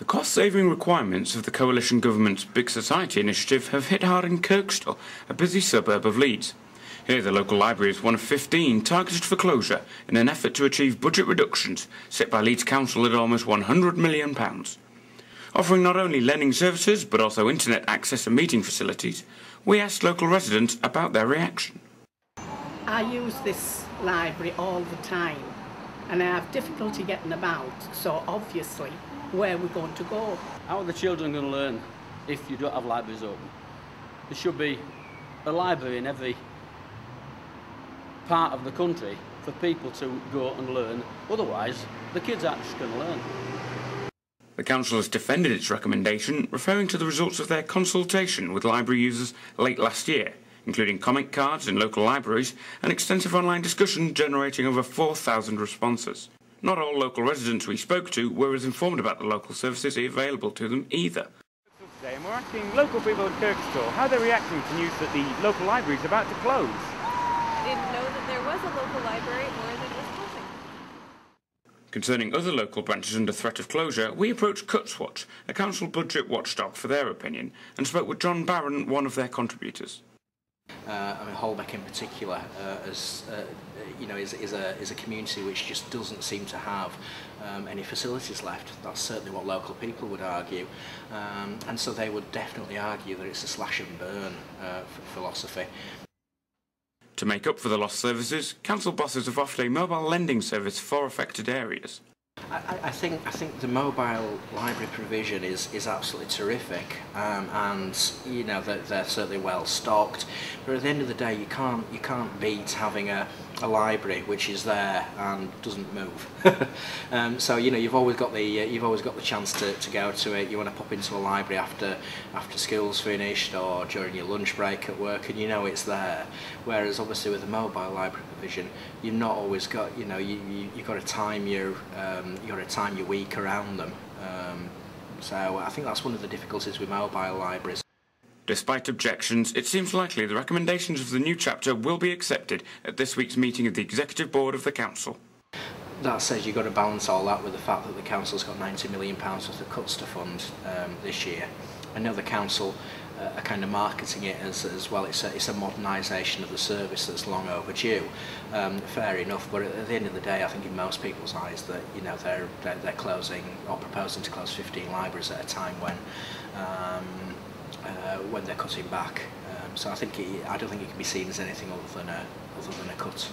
The cost-saving requirements of the coalition government's Big Society initiative have hit hard in Kirkstall, a busy suburb of Leeds. Here the local library is one of 15 targeted for closure in an effort to achieve budget reductions set by Leeds Council at almost £100 million. Offering not only lending services but also internet access and meeting facilities, we asked local residents about their reaction. I use this library all the time and I have difficulty getting about, so obviously where we're going to go. How are the children going to learn if you don't have libraries open? There should be a library in every part of the country for people to go and learn, otherwise the kids aren't just going to learn. The council has defended its recommendation, referring to the results of their consultation with library users late last year, including comment cards in local libraries and extensive online discussion generating over 4,000 responses. Not all local residents we spoke to were as informed about the local services available to them either. Today, and we're asking local people in Kirkstall how they're reacting to news that the local library is about to close. I didn't know that there was a local library or that it was closing. Concerning other local branches under threat of closure, we approached Cutswatch, a council budget watchdog, for their opinion, and spoke with John Barron, one of their contributors. Holbeck in particular, is a community which just doesn't seem to have any facilities left. That's certainly what local people would argue, and so they would definitely argue that it's a slash and burn philosophy. To make up for the lost services, council bosses have offered a mobile lending service for affected areas. I think the mobile library provision is absolutely terrific, and you know that they're certainly well stocked. But at the end of the day, you can't beat having a library which is there and doesn't move. So you know you've always got the chance to go to it. You want to pop into a library after school's finished or during your lunch break at work, and you know it's there. Whereas obviously with the mobile library provision, you've not always got, you know, you've got to time your week around them. So I think that's one of the difficulties with mobile libraries. Despite objections, it seems likely the recommendations of the new chapter will be accepted at this week's meeting of the Executive Board of the Council. That says you've got to balance all that with the fact that the Council's got £90 million worth of cuts to fund this year. I know the Council are kind of marketing it as well. It's a modernisation of the service that's long overdue. Fair enough, but at the end of the day, I think in most people's eyes that you know they're closing or proposing to close 15 libraries at a time when they're cutting back. So I don't think it can be seen as anything other than a cut.